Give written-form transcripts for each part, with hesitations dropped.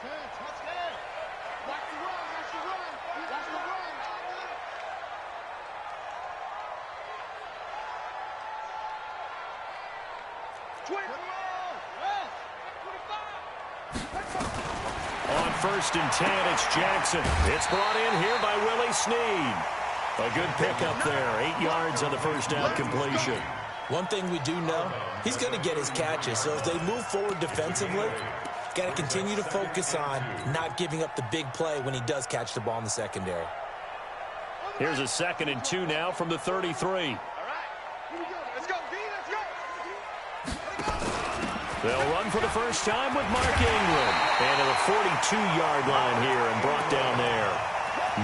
On 1st and 10, it's Jackson. It's brought in here by Willie Snead. A good pickup there. 8 yards on the first down completion. One thing we do know, he's going to get his catches. So as they move forward defensively, got to continue to focus on not giving up the big play when he does catch the ball in the secondary. Here's a 2nd and 2 now from the 33. They'll run for the first time with Mark Ingram. And to the 42-yard line here and brought down there.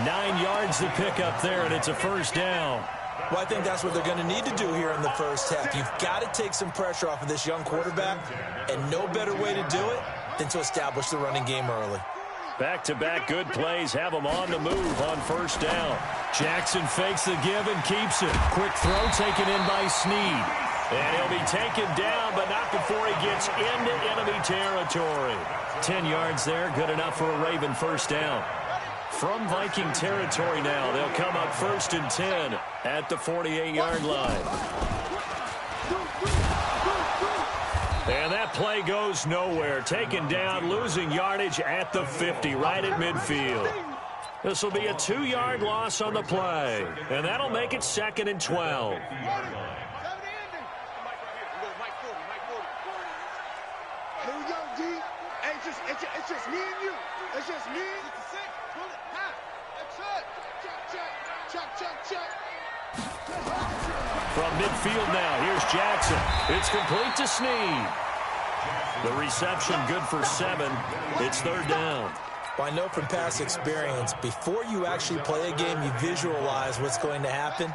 9 yards to pick up there, and it's a first down. Well, I think that's what they're going to need to do here in the first half. You've got to take some pressure off of this young quarterback, and no better way to do it than to establish the running game early. Back-to-back good plays have him on the move on first down. Jackson fakes the give and keeps it. Quick throw taken in by Snead. And he'll be taken down, but not before he gets into enemy territory. 10 yards there, good enough for a Raven first down. From Viking territory now, they'll come up 1st and 10 at the 48-yard line. And that play goes nowhere. Taken down, losing yardage at the 50, right at midfield. This will be a 2-yard loss on the play, and that'll make it 2nd and 12. It's just me and you. It's just me. From midfield now, here's Jackson. It's complete to Snead. The reception good for 7. It's 3rd down. Well, I know from past experience, before you actually play a game, you visualize what's going to happen.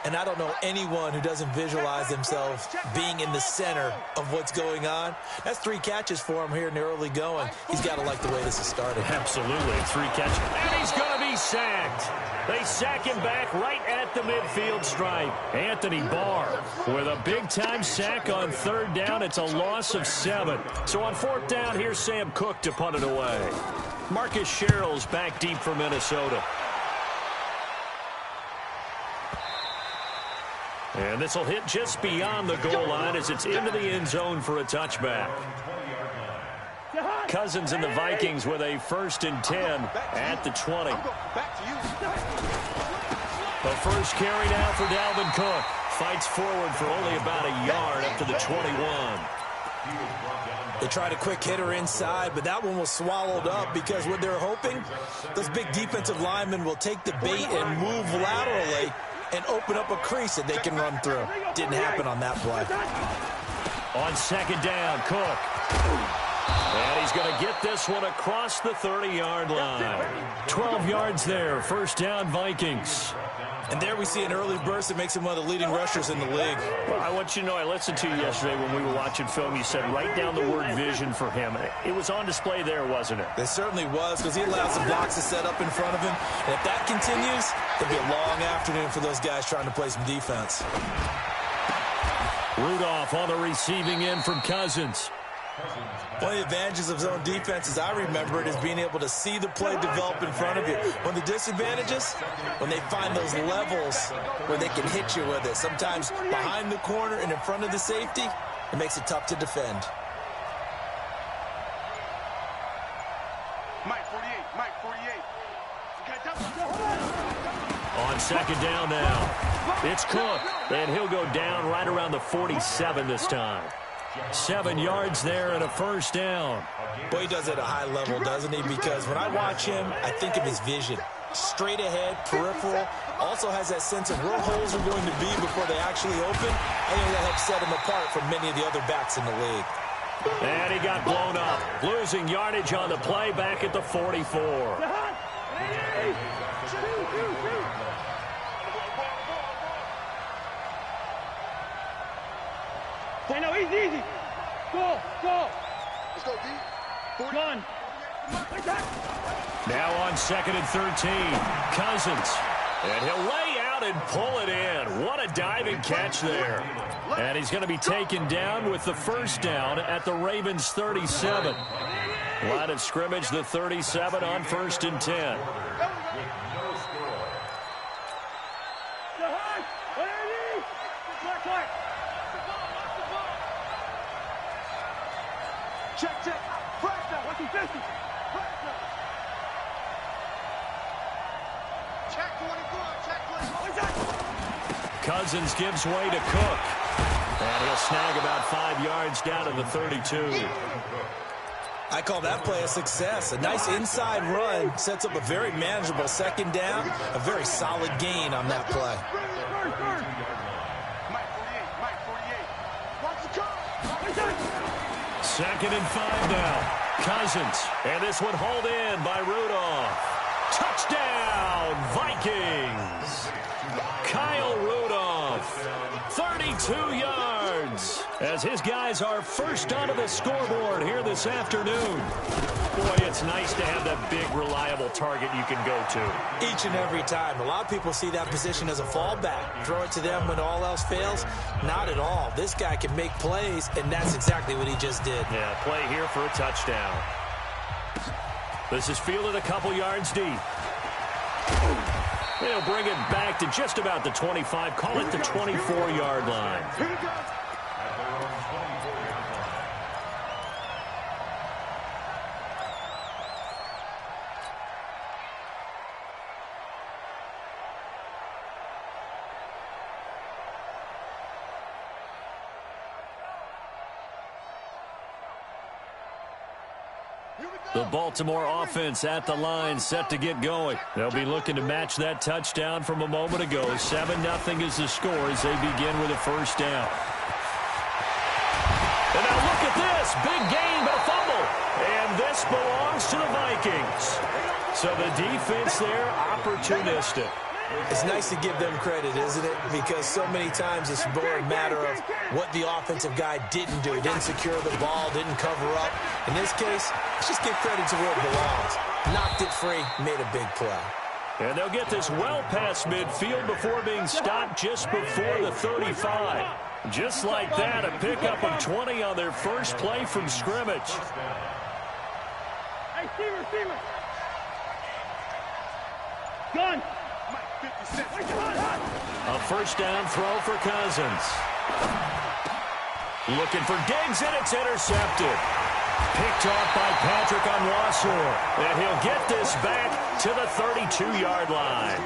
And I don't know anyone who doesn't visualize themselves being in the center of what's going on. That's 3 catches for him here in the early going. He's got to like the way this has started. Absolutely. 3 catches. And he's going to be sacked. They sack him back right at the midfield stripe. Anthony Barr with a big-time sack on 3rd down. It's a loss of 7. So on 4th down, here's Sam Cook to punt it away. Marcus Sherrill's back deep for Minnesota. And this will hit just beyond the goal line as it's into the end zone for a touchback. Cousins and the Vikings with a 1st and 10 at the 20. The first carry now for Dalvin Cook. Fights forward for only about a yard up to the 21. They tried a quick hitter inside, but that one was swallowed up because what they're hoping, those big defensive linemen will take the bait and move laterally and open up a crease that they can run through. Didn't happen on that play. On 2nd down, Cook. And he's going to get this one across the 30-yard line. 12 yards there, first down Vikings. And there we see an early burst that makes him one of the leading rushers in the league. Well, I want you to know, I listened to you yesterday when we were watching film. You said write down the word vision for him. It was on display there, wasn't it? It certainly was, because he allows the blocks to set up in front of him. And if that continues, it'll be a long afternoon for those guys trying to play some defense. Rudolph on the receiving end from Cousins. One of the advantages of zone defense, as I remember it, is being able to see the play develop in front of you. One of the disadvantages, when they find those levels where they can hit you with it. Sometimes behind the corner and in front of the safety, it makes it tough to defend. Mike 48, Mike 48. On 2nd down now, it's Cook, and he'll go down right around the 47 this time. 7 yards there and a first down. Boy, he does it at a high level, doesn't he? Because when I watch him, I think of his vision. Straight ahead, peripheral. Also has that sense of where holes are going to be before they actually open. I think that helps set him apart from many of the other backs in the league. And he got blown up. Losing yardage on the play back at the 44. Okay, no, easy. Go. Let's go, D. 41. Now on 2nd and 13, Cousins. And he'll lay out and pull it in. What a diving catch there. And he's going to be taken down with the first down at the Ravens' 37. Line of scrimmage, the 37 on 1st and 10. Check. Flash now. Watch him 50. Flash now. Check 24. Cousins gives way to Cook. And he'll snag about 5 yards down to the 32. I call that play a success. A nice inside run sets up a very manageable 2nd down. A very solid gain on that play. Mike 48. Watch the car. 2nd and 5 now. Cousins. And this one hauled in by Rudolph. Touchdown, Vikings. Kyle Rudolph, 32 yards, as his guys are first onto the scoreboard here this afternoon. Boy, it's nice to have that big, reliable target you can go to. Each and every time. A lot of people see that position as a fallback. Throw it to them when all else fails. Not at all. This guy can make plays, and that's exactly what he just did. Yeah, play here for a touchdown. This is fielded a couple yards deep. They'll bring it back to just about the 25. Call it the 24-yard line. The Baltimore offense at the line, set to get going. They'll be looking to match that touchdown from a moment ago. 7-0 is the score as they begin with a 1st down. And now look at this. Big gain, but a fumble. And this belongs to the Vikings. So the defense there, opportunistic. It's nice to give them credit, isn't it? Because so many times it's more a matter of what the offensive guy didn't do. Didn't secure the ball, didn't cover up. In this case, let's just give credit to where it belongs. Knocked it free, made a big play. And they'll get this well past midfield before being stopped just before the 35. Just like that, a pickup of 20 on their first play from scrimmage. Hey, receiver. Gun. A 1st down throw for Cousins. Looking for Diggs, and it's intercepted. Picked off by Patrick Onwuasor. And he'll get this back to the 32-yard line.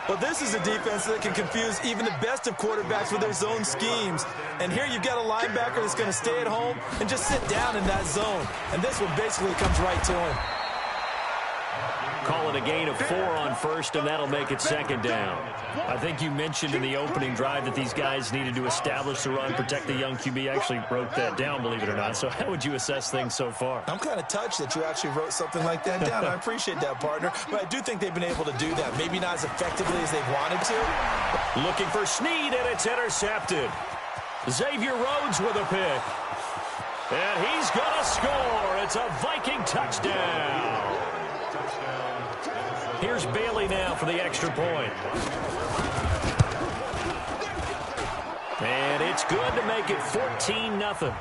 Well, this is a defense that can confuse even the best of quarterbacks with their zone schemes. And here you've got a linebacker that's going to stay at home and just sit down in that zone. And this one basically comes right to him. Call it a gain of 4 on 1st, and that'll make it 2nd down. I think you mentioned in the opening drive that these guys needed to establish the run, protect the young QB. Actually wrote that down, believe it or not. So how would you assess things so far? I'm kind of touched that you actually wrote something like that down. I appreciate that, partner. But I do think they've been able to do that. Maybe not as effectively as they've wanted to. Looking for Snead, and it's intercepted. Xavier Rhodes with a pick. And he's going to score. It's a Viking touchdown. Here's Bailey now for the extra point. And it's good to make it 14-0.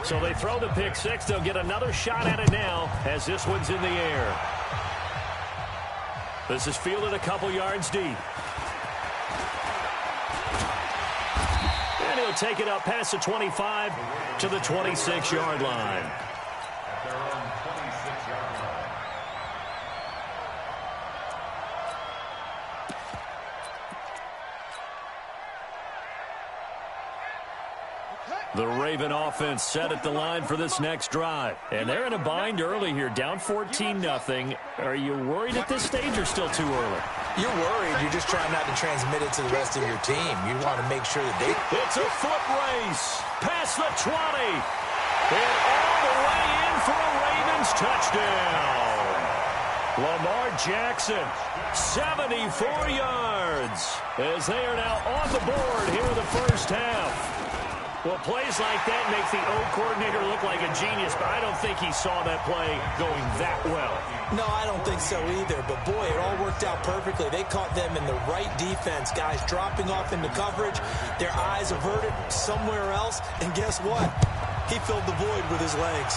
So they throw the pick 6. They'll get another shot at it now as this one's in the air. This is fielded a couple yards deep. And he'll take it up past the 25 to the 26-yard line. The Raven offense set at the line for this next drive. And they're in a bind early here, down 14-0. Are you worried at this stage or still too early? You're worried. You're just trying not to transmit it to the rest of your team. You want to make sure that they... It's a foot race. Past the 20. And all the way in for a Ravens touchdown. Lamar Jackson, 74 yards, as they are now on the board here in the first half. Well, plays like that make the O coordinator look like a genius, but I don't think he saw that play going that well. No, I don't think so either, but boy, it all worked out perfectly. They caught them in the right defense, guys dropping off into coverage, their eyes averted somewhere else, and guess what? He filled the void with his legs.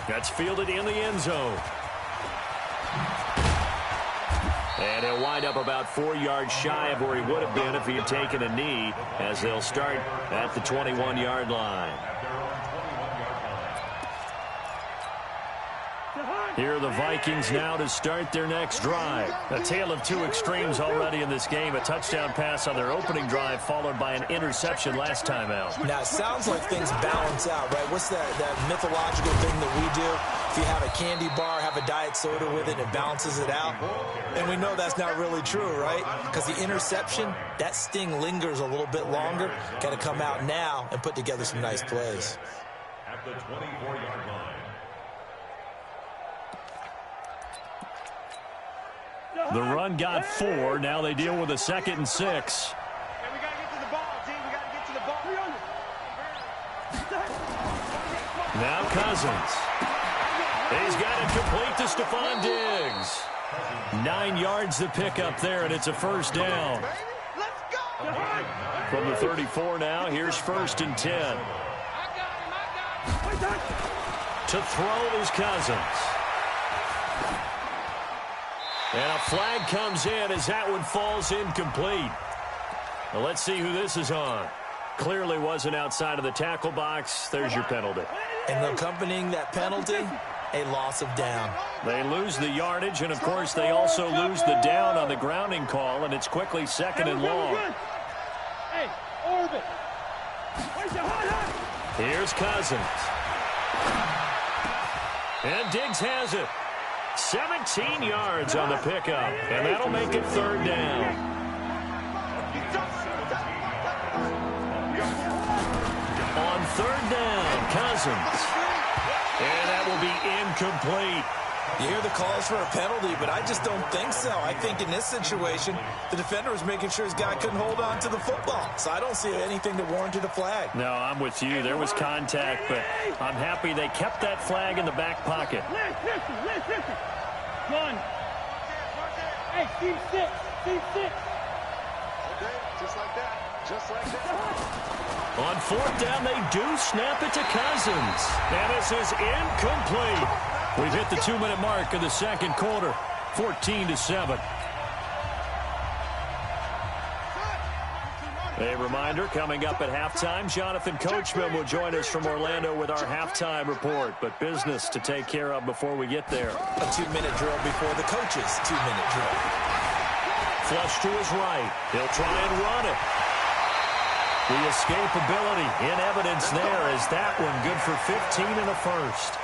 That's fielded in the end zone. And he'll wind up about 4 yards shy of where he would have been if he had taken a knee, as they'll start at the 21-yard line. Here are the Vikings now to start their next drive. A tale of two extremes already in this game. A touchdown pass on their opening drive, followed by an interception last time out. Now, it sounds like things balance out, right? What's that mythological thing that we do? If you have a candy bar, have a diet soda with it, it balances it out. And we know that's not really true, right? Because the interception, that sting lingers a little bit longer. Got to come out now and put together some nice plays. At the 24-yard line. The run got 4. Now they deal with a 2nd and 6. Hey, we got to get to the ball, team. We got to get to the ball. Now Cousins. He's got it complete to Stephon Diggs. 9 yards to pick up there, and it's a first down. Let's go. From the 34 now, here's 1st and 10. I got him. To throw is Cousins. And a flag comes in as that one falls incomplete. Well, let's see who this is on. Clearly wasn't outside of the tackle box. There's your penalty. And accompanying that penalty, a loss of down. They lose the yardage, and, of course, they also lose the down on the grounding call, and it's quickly 2nd and long. Hey, Orbit. Here's Cousins. And Diggs has it. 17 yards on the pickup, and that'll make it 3rd down. On 3rd down, Cousins. And that will be incomplete. You hear the calls for a penalty, but I just don't think so. I think in this situation, the defender was making sure his guy couldn't hold on to the football. So I don't see anything that warranted a flag. No, I'm with you. There was contact, but I'm happy they kept that flag in the back pocket. Listen. One. Hey, team 6. Team 6. Okay, just like that. Just like that. On 4th down, they do snap it to Cousins. And this is incomplete. We've hit the 2-minute mark of the 2nd quarter. 14-7. A reminder, coming up at halftime, Jonathan Coachman will join us from Orlando with our halftime report. But business to take care of before we get there. A 2-minute drill before the coach's 2-minute drill. Flush to his right. He'll try and run it. The escapability in evidence there is that one good for 15 and a first.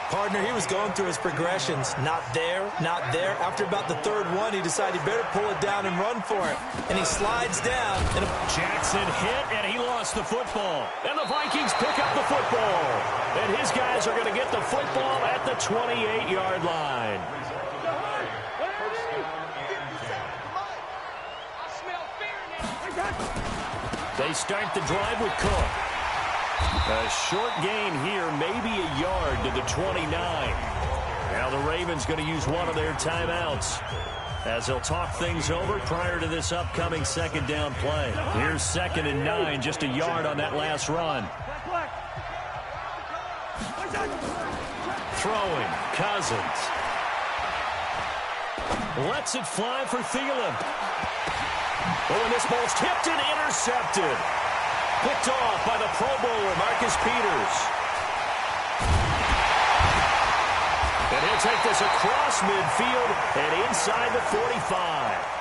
Partner, he was going through his progressions. Not there, not there. After about the 3rd one, he decided he better pull it down and run for it. And he slides down. And Jackson hit, and he lost the football. And the Vikings pick up the football. And his guys are going to get the football at the 28-yard line. They start the drive with Cook. A short gain here, maybe a yard to the 29. Now the Ravens going to use one of their timeouts as they'll talk things over prior to this upcoming 2nd down play. Here's 2nd and 9, just a yard on that last run. Throwing, Cousins. Lets it fly for Thielen. Oh, and this ball's tipped and intercepted. Picked off by the Pro Bowler, Marcus Peters. And he'll take this across midfield and inside the 45.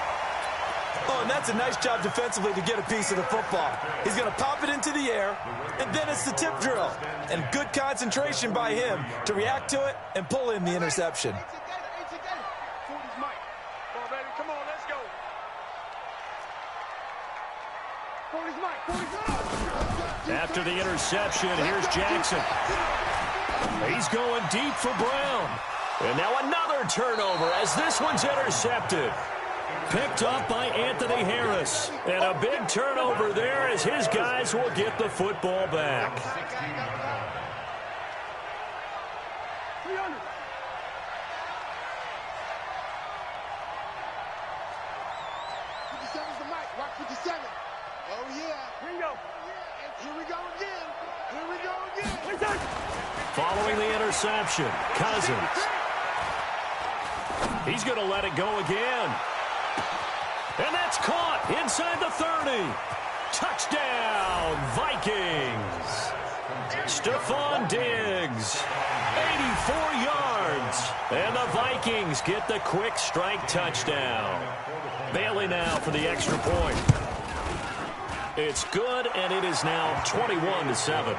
oh, and that's a nice job defensively to get a piece of the football. He's going to pop it into the air, and then it's the tip drill. And good concentration by him to react to it and pull in the interception. After the interception, here's Jackson. He's going deep for Brown. And now another turnover as this one's intercepted. Picked up by Anthony Harris. And a big turnover there as his guys will get the football back. Following the interception, Cousins. He's going to let it go again. And that's caught inside the 30. Touchdown, Vikings. Stephon Diggs, 84 yards. And the Vikings get the quick strike touchdown. Bailey now for the extra point. It's good, and it is now 21-7.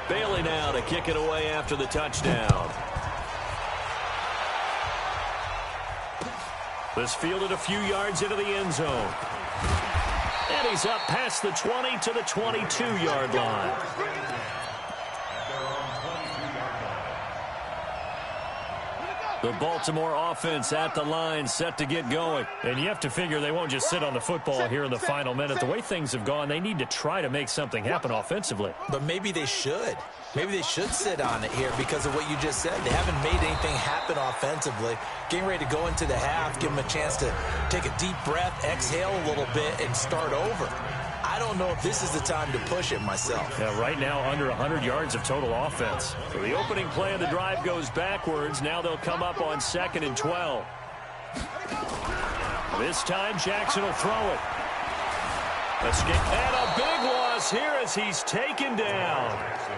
Bailey now to kick it away after the touchdown. This fielded a few yards into the end zone. And he's up past the 20 to the 22-yard line. The Baltimore offense at the line, set to get going. And you have to figure they won't just sit on the football here in the final minute. The way things have gone, they need to try to make something happen offensively. But maybe they should. Maybe they should sit on it here because of what you just said. They haven't made anything happen offensively. Getting ready to go into the half, give them a chance to take a deep breath, exhale a little bit, and start over. I don't know if this is the time to push it myself. Yeah, right now under 100 yards of total offense. So the opening play of the drive goes backwards. Now they'll come up on 2nd and 12. This time Jackson will throw it. And a big loss here as he's taken down.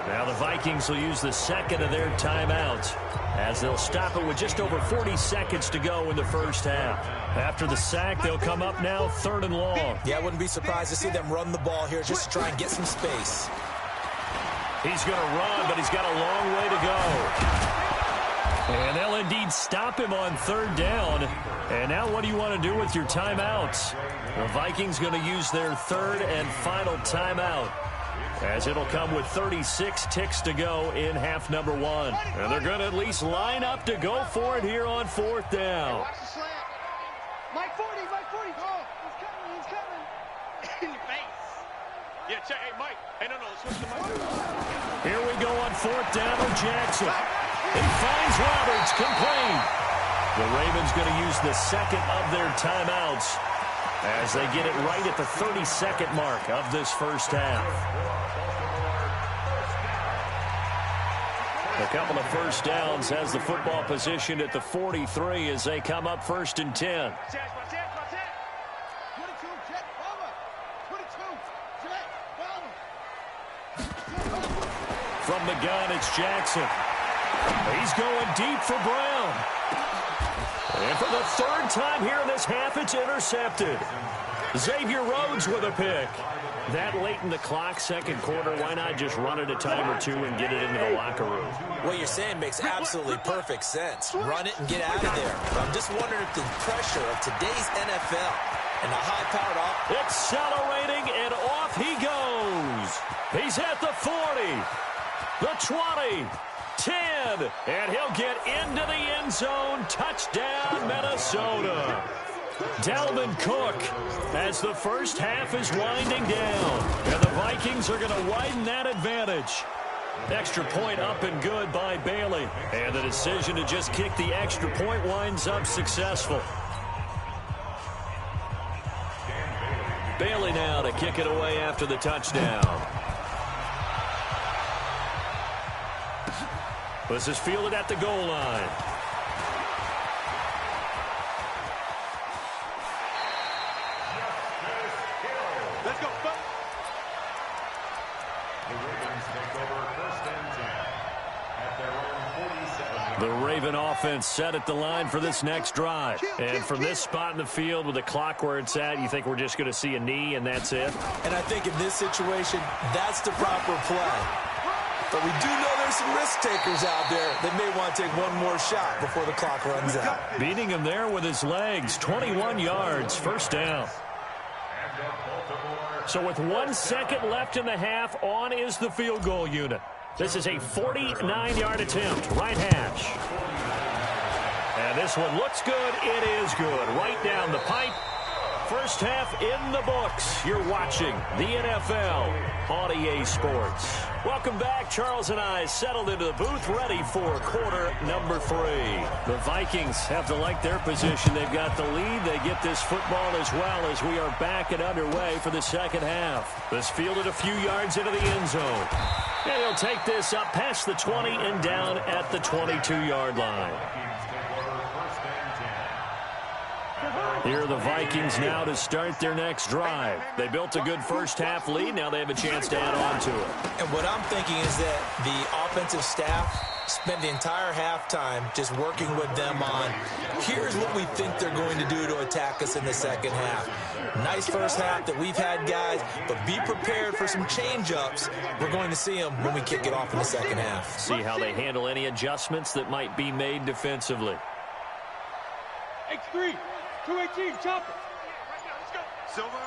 Now the Vikings will use the second of their timeouts as they'll stop it with just over 40 seconds to go in the first half. After the sack, they'll come up now 3rd and long. Yeah, I wouldn't be surprised to see them run the ball here just to try and get some space. He's going to run, but he's got a long way to go. And they'll indeed stop him on 3rd down. And now what do you want to do with your timeouts? The Vikings going to use their 3rd and final timeout, as it'll come with 36 ticks to go in half number 1. And they're going to at least line up to go for it here on 4th down. Mike 40, Mike 40. Oh, he's coming. In your face. Yeah, check. Hey, Mike. Hey, no, switch to Mike. Here we go on 4th down with Jackson. He finds Roberts, complete. The Ravens going to use the second of their timeouts as they get it right at the 32nd mark of this first half. A couple of first downs has the football positioned at the 43 as they come up 1st and 10. From the gun, it's Jackson. He's going deep for Brown. And for the 3rd time here in this half, it's intercepted. Xavier Rhodes with a pick. That late in the clock, 2nd quarter, why not just run it a time or two and get it into the locker room? What you're saying makes absolutely perfect sense. Run it and get out of there. But I'm just wondering if the pressure of today's NFL and the high-powered offense. Accelerating, and off he goes. He's at the 40, the 20, 10, and he'll get into the end zone. Touchdown, Minnesota. Dalvin Cook as the first half is winding down. And the Vikings are going to widen that advantage. Extra point up and good by Bailey. And the decision to just kick the extra point winds up successful. Bailey now to kick it away after the touchdown. This is fielded at the goal line. Let's go. The Raven offense set at the line for this next drive. And from this spot in the field with the clock where it's at, you think we're just going to see a knee and that's it? And I think in this situation, that's the proper play. But we do know there's some risk takers out there that may want to take one more shot before the clock runs out. Beating him there with his legs, 21 yards, 1st down. And the Baltimore So with 1 second left in the half, on is the field goal unit. This is a 49-yard attempt, right hash. And this one looks good. It is good. Right down the pipe. First half in the books. You're watching the NFL on EA Sports. Welcome back. Charles and I settled into the booth, ready for quarter number 3. The Vikings have to like their position. They've got the lead. They get this football as well as we are back and underway for the second half. This fielded a few yards into the end zone. And he'll take this up past the 20 and down at the 22-yard line. Here are the Vikings now to start their next drive. They built a good first half lead. Now they have a chance to add on to it. And what I'm thinking is that the offensive staff spent the entire halftime just working with them on, here's what we think they're going to do to attack us in the second half. Nice first half that we've had, guys, but be prepared for some change-ups. We're going to see them when we kick it off in the second half. See how they handle any adjustments that might be made defensively. X3, 218, chopper. Silver.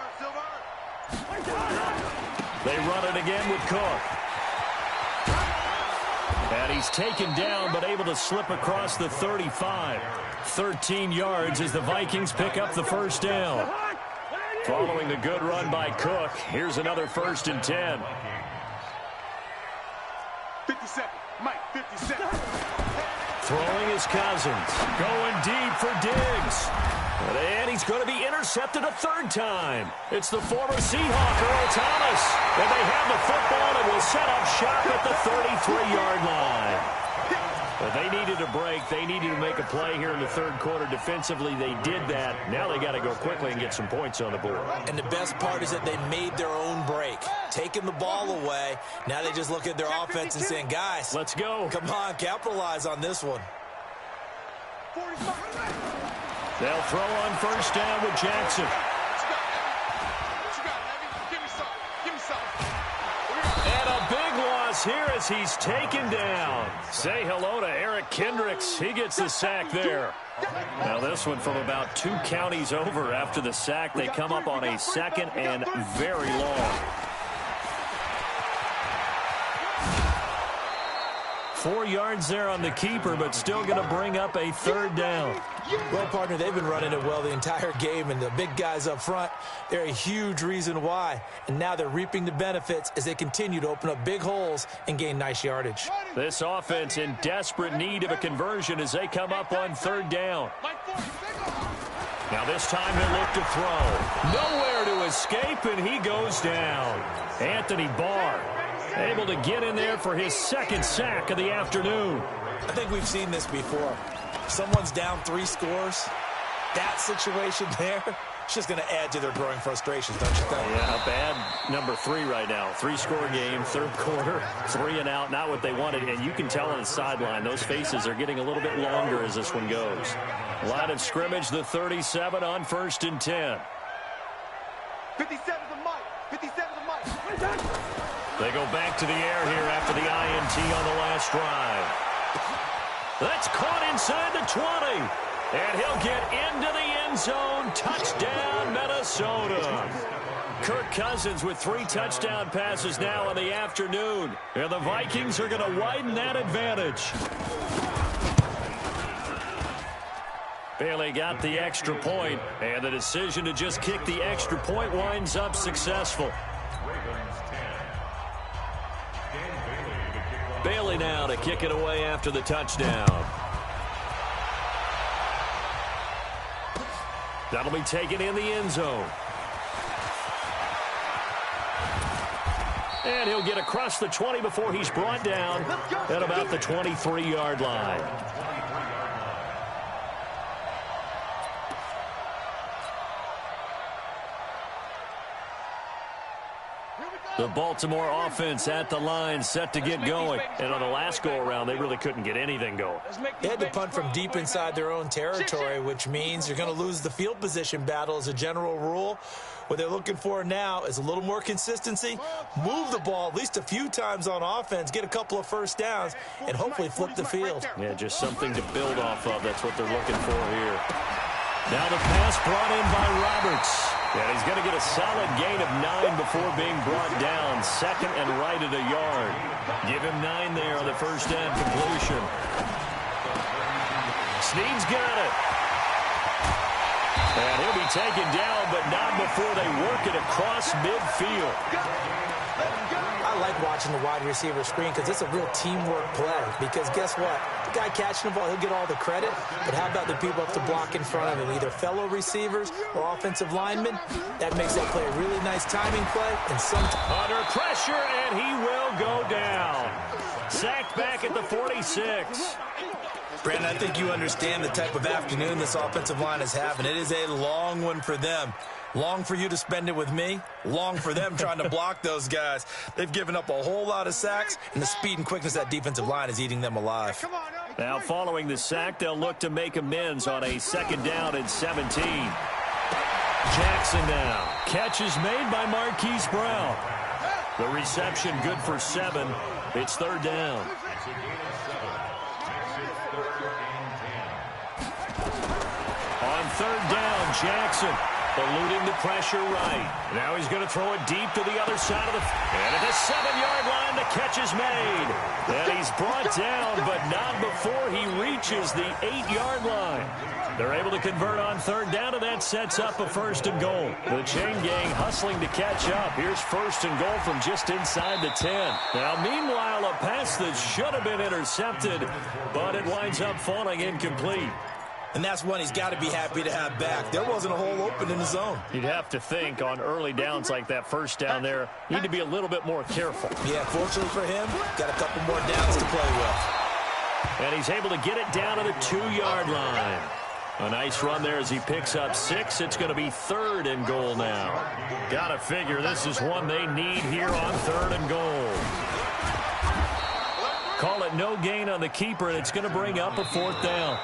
They run it again with Cook. And he's taken down, but able to slip across the 35. 13 yards as the Vikings pick up the first down. Following the good run by Cook, here's another 1st and 10. 57, Mike, 57. Throwing is Cousins. Going deep for Diggs. And he's going to be intercepted a 3rd time. It's the former Seahawk, Earl Thomas. And they have the football and will set up shop at the 33-yard line. But they needed a break. They needed to make a play here in the 3rd quarter. Defensively, they did that. Now they got to go quickly and get some points on the board. And the best part is that they made their own break. Taking the ball away. Now they just look at their offense and saying, guys, let's go. Come on, capitalize on this one. They'll throw on 1st down with Jackson. And a big loss here as he's taken down. Say hello to Eric Kendricks. He gets the sack there. Now this one from about 2 counties over after the sack. They come up on a 2nd and very long. 4 yards there on the keeper, but still going to bring up a 3rd down. Well, partner, they've been running it well the entire game, and the big guys up front, they're a huge reason why. And now they're reaping the benefits as they continue to open up big holes and gain nice yardage. This offense in desperate need of a conversion as they come up on 3rd down. Now this time he'll look to throw. Nowhere to escape, and he goes down. Anthony Barr able to get in there for his 2nd sack of the afternoon. I think we've seen this before. Someone's down 3 scores. That situation there, it's just going to add to their growing frustrations, don't you think? Yeah, bad number 3 right now. 3-score game, 3rd quarter, 3 and out, not what they wanted. And you can tell on the sideline, those faces are getting a little bit longer as this one goes. Line of scrimmage, the 37 on 1st and 10. 57 to Mike. 57 to Mike. They go back to the air here after the INT on the last drive. That's caught inside the 20. And he'll get into the end zone. Touchdown, Minnesota. Kirk Cousins with 3 touchdown passes now in the afternoon. And the Vikings are going to widen that advantage. Bailey got the extra point, and the decision to just kick the extra point winds up successful. Bailey now to kick it away after the touchdown. That'll be taken in the end zone. And he'll get across the 20 before he's brought down at about the 23-yard line. The Baltimore offense at the line, set to get going. And on the last go-around, they really couldn't get anything going. They had to punt from deep inside their own territory, which means you're going to lose the field position battle as a general rule. What they're looking for now is a little more consistency, move the ball at least a few times on offense, get a couple of 1st downs, and hopefully flip the field. Yeah, just something to build off of. That's what they're looking for here. Now the pass brought in by Roberts. And he's going to get a solid gain of 9 before being brought down. Second and right at a yard. Give him 9 there on the first down completion. Snead's got it. And he'll be taken down, but not before they work it across midfield. I like watching the wide receiver screen because it's a real teamwork play. Because guess what? The guy catching the ball, he'll get all the credit. But how about the people up to block in front of him, either fellow receivers or offensive linemen? That makes that play a really nice timing play. And under pressure, and he will go down. Sacked back at the 46. Brandon, I think you understand the type of afternoon this offensive line is having. It is a long one for them. Long for you to spend it with me. Long for them trying to block those guys. They've given up a whole lot of sacks, and the speed and quickness of that defensive line is eating them alive. Now following the sack, they'll look to make amends on a second down and 17. Jackson now. Catch is made by Marquise Brown. The reception good for 7. It's third down. On third down, Jackson eluding the pressure right. Now he's going to throw it deep to the other side of the... And at the 7-yard line, the catch is made. And he's brought down, but not before he reaches the 8-yard line. They're able to convert on third down, and that sets up a first and goal. The chain gang hustling to catch up. Here's first and goal from just inside the 10. Now, meanwhile, a pass that should have been intercepted, but it winds up falling incomplete. And that's one he's got to be happy to have back. There wasn't a hole open in the zone. You'd have to think on early downs like that first down there, need to be a little bit more careful. Yeah, fortunately for him, got a couple more downs to play with. And he's able to get it down to the 2-yard line. A nice run there as he picks up 6. It's going to be third and goal now. Got to figure this is one they need here on third and goal. Call it no gain on the keeper, and it's going to bring up a fourth down.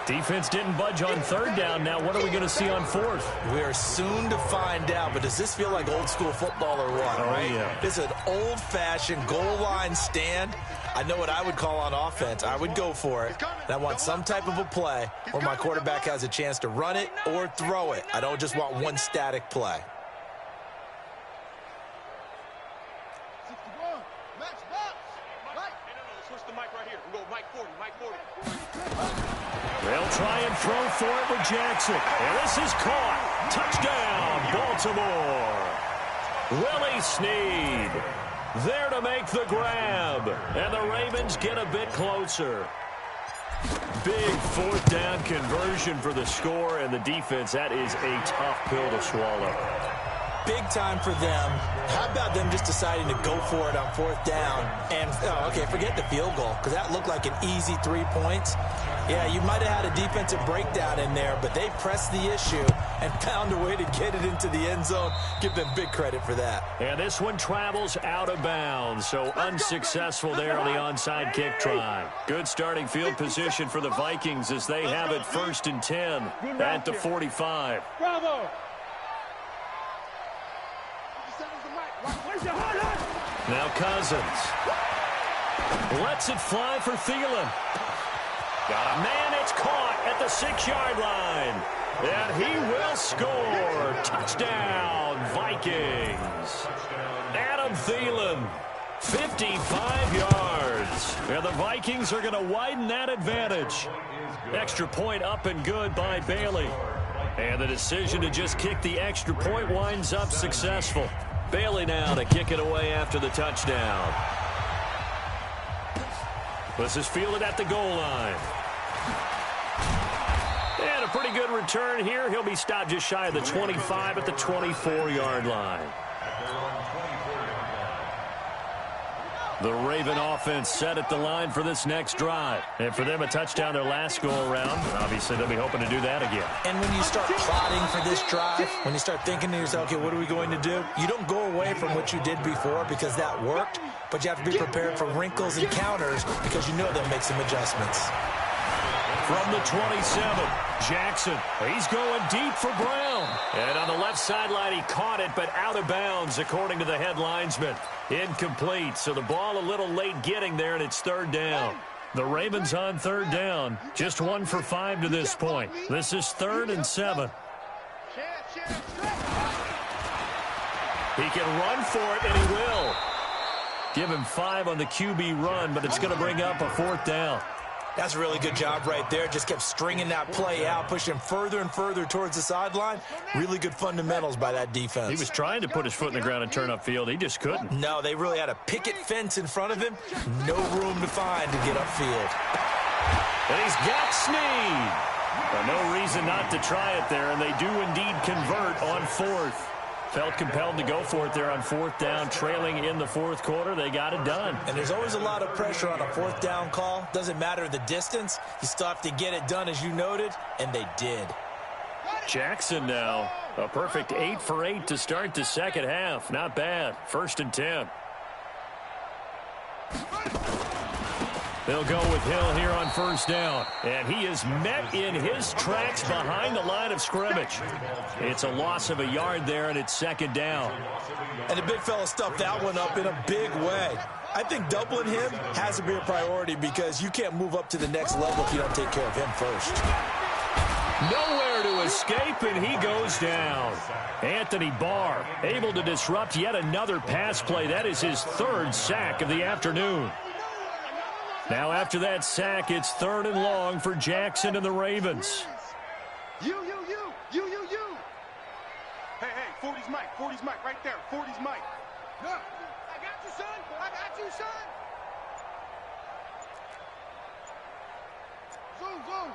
Defense didn't budge on third down. Now what are we going to see on fourth? We are soon to find out, but does this feel like old school football or what, right? Yeah. This is an old-fashioned goal line stand. I know what I would call on offense. I would go for it. And I want some type of a play where my quarterback has a chance to run it or throw it. I don't just want one static play. They'll try and throw for it with Jackson. And this is caught. Touchdown, Baltimore. Willie Snead there to make the grab. And the Ravens get a bit closer. Big fourth down conversion for the score, and the defense, that is a tough pill to swallow. Big time for them. How about them just deciding to go for it on fourth down? And, okay, forget the field goal, because that looked like an easy 3 points. Yeah, you might have had a defensive breakdown in there, but they pressed the issue and found a way to get it into the end zone. Give them big credit for that. And this one travels out of bounds, so unsuccessful there on the onside kick try. Good starting field position for the Vikings as they have it first and 10 at the 45. Bravo! Now Cousins lets it fly for Thielen. Got a man, it's caught at the 6-yard line. And he will score. Touchdown, Vikings. Adam Thielen, 55 yards. And the Vikings are going to widen that advantage. Extra point up and good by Bailey. And the decision to just kick the extra point winds up successful. Bailey now to kick it away after the touchdown. This is fielded at the goal line. And a pretty good return here. He'll be stopped just shy of the 25 at the 24-yard line. The Raven offense set at the line for this next drive. And for them, a touchdown their last go-around. Obviously, they'll be hoping to do that again. And when you start plotting for this drive, when you start thinking to yourself, okay, what are we going to do? You don't go away from what you did before because that worked, but you have to be prepared for wrinkles and counters because you know they'll make some adjustments. From the 27, Jackson. He's going deep for Brown. And on the left sideline, he caught it, but out of bounds, according to the head linesman. Incomplete, so the ball a little late getting there, and it's third down. The Ravens on third down, just 1 for 5 to this point. This is 3rd and 7. He can run for it, and he will. Give him 5 on the QB run, but it's going to bring up a 4th down. That's a really good job right there. Just kept stringing that play out, pushing him further and further towards the sideline. Really good fundamentals by that defense. He was trying to put his foot in the ground and turn upfield. He just couldn't. No, they really had a picket fence in front of him. No room to find to get upfield. And he's got Snead. Well, no reason not to try it there, and they do indeed convert on 4th. Felt compelled to go for it there on 4th down, trailing in the 4th quarter. They got it done. And there's always a lot of pressure on a 4th down call. Doesn't matter the distance. You still have to get it done, as you noted, and they did. Jackson now, a perfect 8 for 8 to start the second half. Not bad. 1st and 10. They'll go with Hill here on 1st down. And he is met in his tracks behind the line of scrimmage. It's a loss of a yard there, and it's 2nd down. And the big fella stuffed that one up in a big way. I think doubling him has to be a priority because you can't move up to the next level if you don't take care of him first. Nowhere to escape, and he goes down. Anthony Barr able to disrupt yet another pass play. That is his 3rd sack of the afternoon. Now after that sack, it's 3rd and long for Jackson and the Ravens. You. Hey, 40's Mike. 40's Mike right there. 40's Mike. No. I got you, son. I got you, son. Zoom.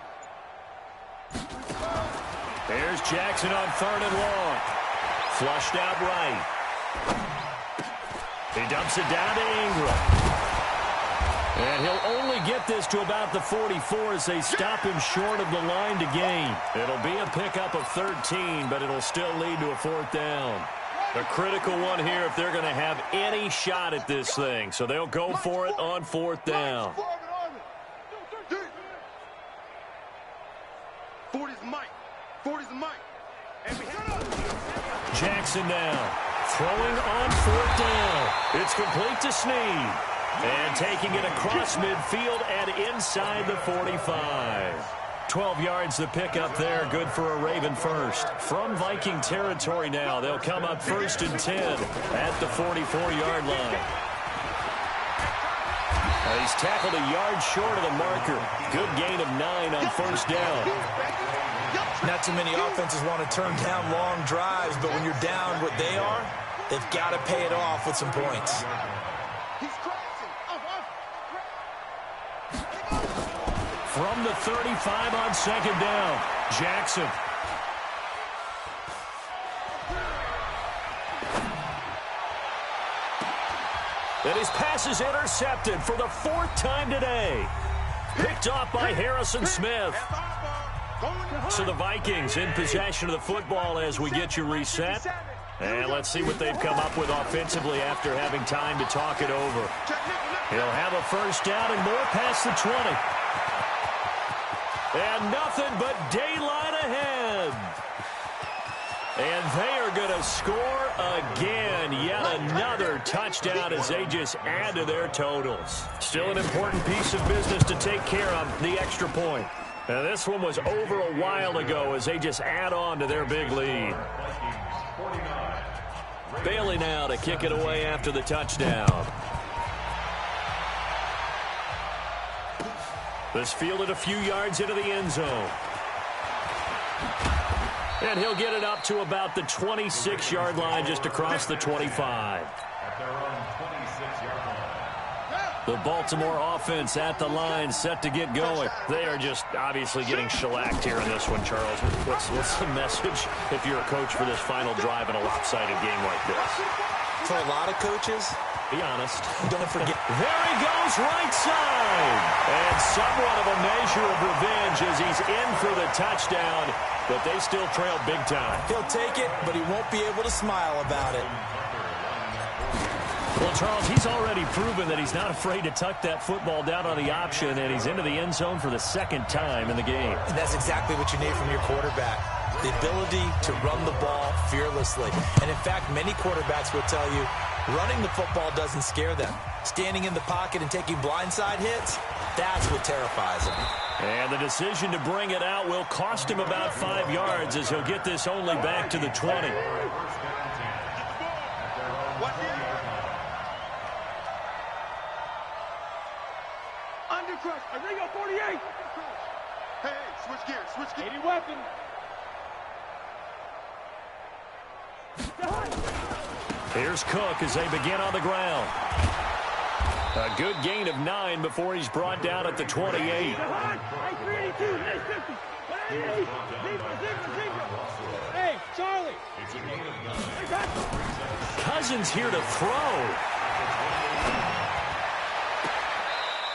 There's Jackson on 3rd and long. Flushed out right. He dumps it down to Ingram. And he'll only get this to about the 44 as they stop him short of the line to gain. It'll be a pickup of 13, but it'll still lead to a 4th down. A critical one here if they're going to have any shot at this thing. So they'll go for it on 4th down. 40's Mike. 40's Mike. And we have Jackson now throwing on 4th down. It's complete to Snead. And taking it across midfield and inside the 45. 12 yards the pickup there. Good for a Raven first. From Viking territory now, they'll come up 1st and 10 at the 44-yard line. He's tackled a yard short of the marker. Good gain of 9 on 1st down. Not too many offenses want to turn down long drives, but when you're down what they are, they've got to pay it off with some points. From the 35 on 2nd down, Jackson. And his pass is intercepted for the 4th time today. Picked off by Harrison Smith. So the Vikings in possession of the football as we get you reset. And let's see what they've come up with offensively after having time to talk it over. He'll have a 1st down and more past the 20. And nothing but daylight ahead. And they are going to score again. Yet another touchdown as they just add to their totals. Still an important piece of business to take care of, the extra point. Now this one was over a while ago as they just add on to their big lead. Bailey now to kick it away after the touchdown. This fielded a few yards into the end zone. And he'll get it up to about the 26-yard line just across the 25. The Baltimore offense at the line set to get going. They are just obviously getting shellacked here in this one, Charles. What's the message if you're a coach for this final drive in a lopsided game like this? For a lot of coaches, be honest. Don't forget. There he goes, right side. And somewhat of a measure of revenge as he's in for the touchdown, but they still trail big time. He'll take it, but he won't be able to smile about it. Well, Charles, he's already proven that he's not afraid to tuck that football down on the option, and he's into the end zone for the 2nd time in the game. And that's exactly what you need from your quarterback. The ability to run the ball fearlessly. And in fact, many quarterbacks will tell you, running the football doesn't scare them. Standing in the pocket and taking blindside hits, that's what terrifies them. And the decision to bring it out will cost him about 5 yards as he'll get this only back to the 20. Under crush. Arrigo 48. Hey, switch gears, switch gears. 80 weapon. Here's Cook as they begin on the ground. A good gain of 9 before he's brought down at the 28. Hey, Charlie. Cousins here to throw.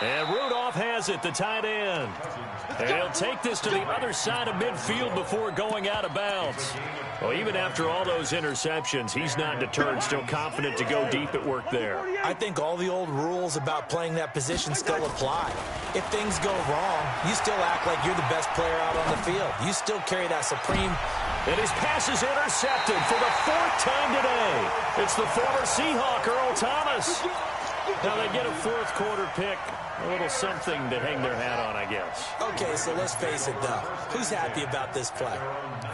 And Rudolph has it, the tight end. And he'll take this to the other side of midfield before going out of bounds. Well, even after all those interceptions, he's not deterred, still confident to go deep at work there. I think all the old rules about playing that position still apply. If things go wrong, you still act like you're the best player out on the field. You still carry that supreme. And his pass is intercepted for the 4th time today. It's the former Seahawk, Earl Thomas. Now they get a 4th quarter pick. A little something to hang their hat on, I guess. Okay, so let's face it, though. Who's happy about this play?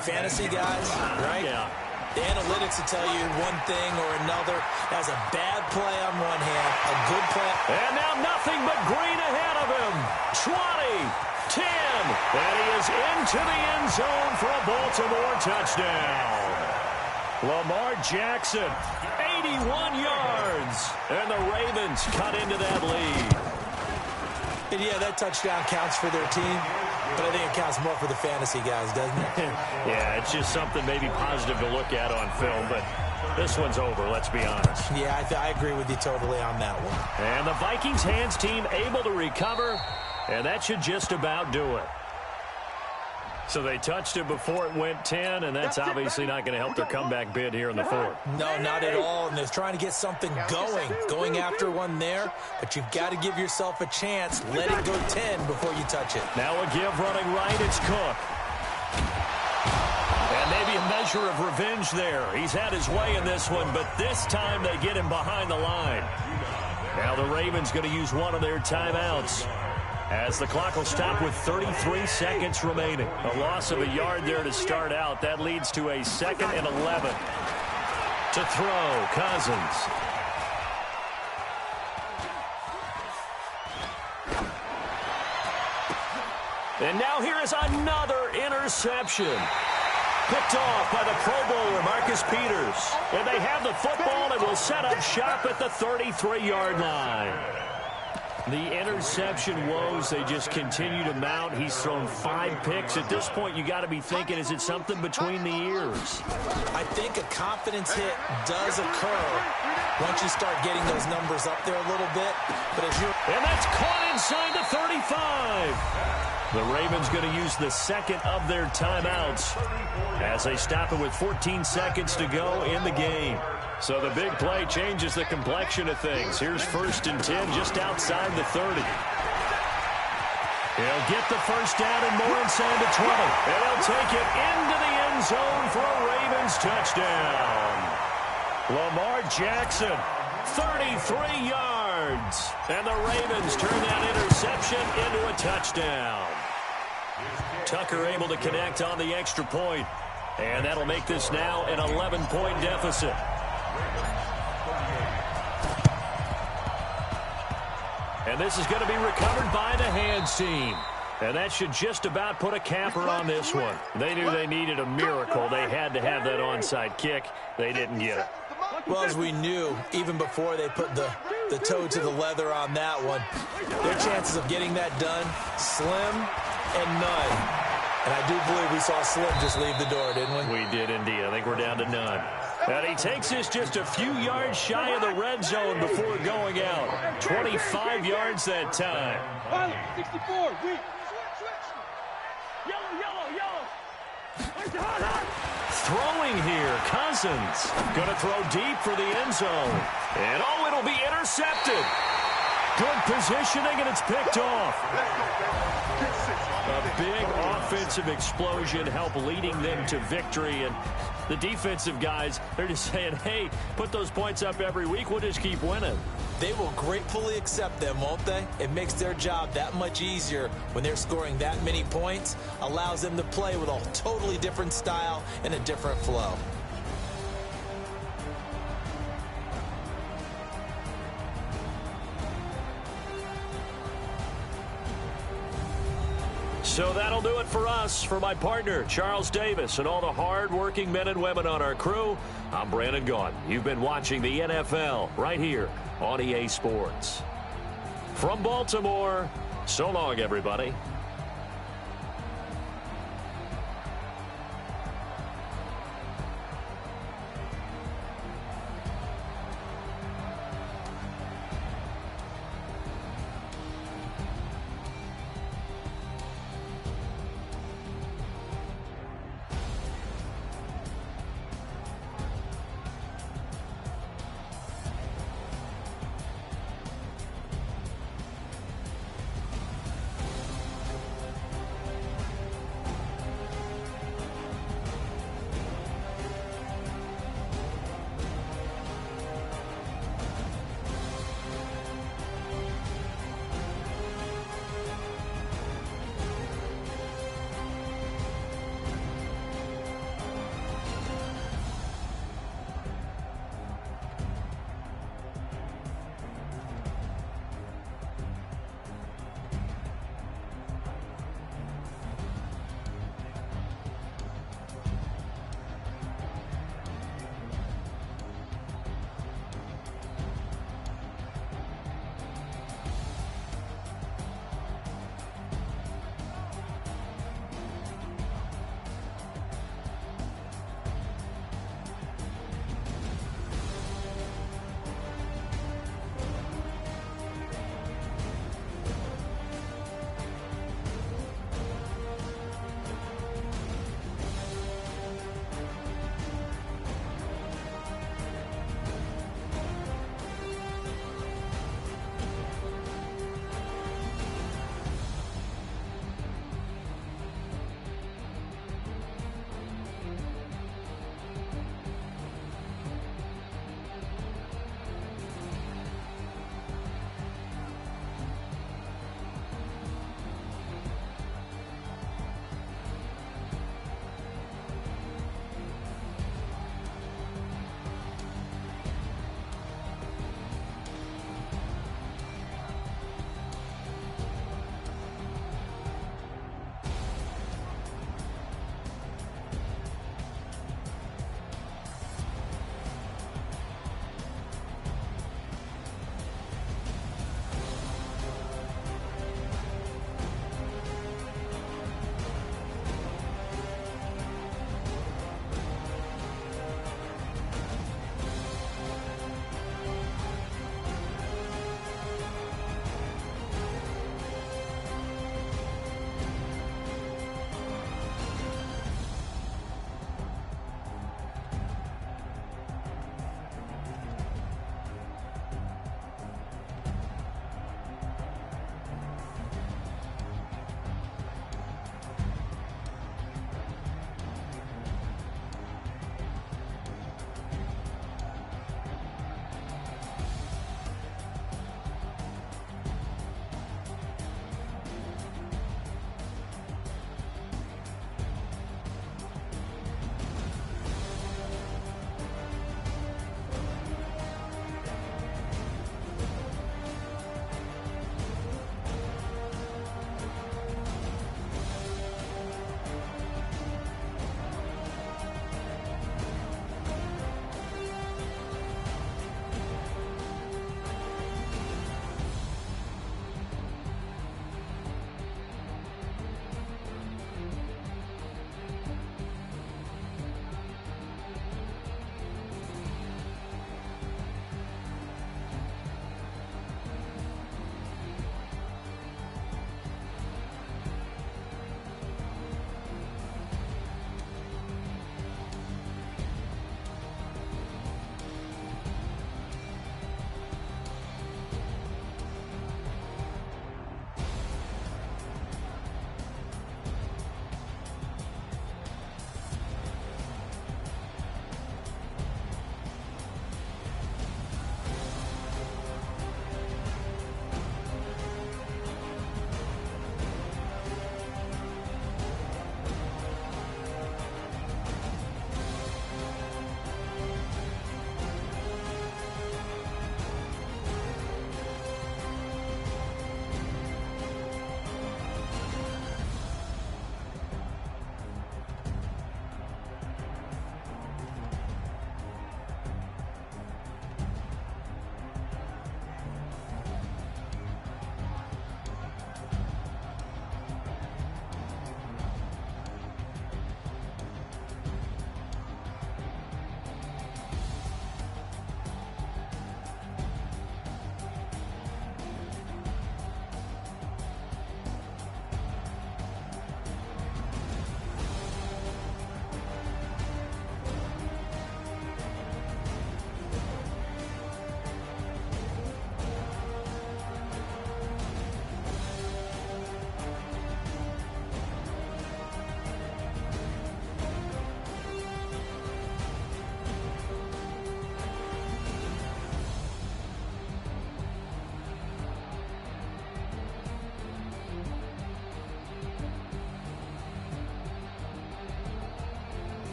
Fantasy guys, right? Yeah. The analytics will tell you one thing or another. That's a bad play on one hand, a good play. And now nothing but green ahead of him. 20, 10, and he is into the end zone for a Baltimore touchdown. Lamar Jackson, 81 yards, and the Ravens cut into that lead. And yeah, that touchdown counts for their team, but I think it counts more for the fantasy guys, doesn't it? Yeah, it's just something maybe positive to look at on film, but this one's over, let's be honest. Yeah, I agree with you totally on that one. And the Vikings hands team able to recover, and that should just about do it. So they touched it before it went 10, and that's obviously not going to help their comeback bid here in the 4th. No, not at all, and they're trying to get something going after one there, but you've got to give yourself a chance. Let it go 10 before you touch it. Now a give running right, it's Cook. And maybe a measure of revenge there. He's had his way in this one, but this time they get him behind the line. Now the Ravens going to use one of their timeouts, as the clock will stop with 33 seconds remaining. A loss of a yard there to start out. That leads to a 2nd and 11. To throw, Cousins. And now here is another interception. Picked off by the Pro Bowler, Marcus Peters. And they have the football and will set up shop at the 33-yard line. The interception woes, they just continue to mount. He's thrown 5 picks. At this point, you got to be thinking, is it something between the ears? I think a confidence hit does occur once you start getting those numbers up there a little bit. But as you're... And that's caught inside the 35. The Ravens going to use the 2nd of their timeouts as they stop it with 14 seconds to go in the game. So the big play changes the complexion of things. Here's 1st and 10 just outside the 30. He'll get the first down and more inside the 20. And he'll take it into the end zone for a Ravens touchdown. Lamar Jackson, 33 yards. And the Ravens turn that interception into a touchdown. Tucker able to connect on the extra point. And that'll make this now an 11-point deficit. And this is going to be recovered by the hands team. And that should just about put a capper on this one. They knew they needed a miracle. They had to have that onside kick. They didn't get it. Well, as we knew, even before they put the toe to the leather on that one, their chances of getting that done, slim and none. And I do believe we saw Slim just leave the door, didn't we? We did indeed. I think we're down to none. And he takes this just a few yards shy of the red zone before going out. 25 yards that time. 64, weak. Yellow. Throwing here, Cousins. Going to throw deep for the end zone. And oh, it'll be intercepted. Good positioning, and it's picked off. A big offensive explosion helped leading them to victory. And the defensive guys, they're just saying, hey, put those points up every week. We'll just keep winning. They will gratefully accept them, won't they? It makes their job that much easier when they're scoring that many points. Allows them to play with a totally different style and a different flow. So that'll do it for us. For my partner, Charles Davis, and all the hard-working men and women on our crew, I'm Brandon Gaudin. You've been watching the NFL right here on EA Sports. From Baltimore, so long, everybody.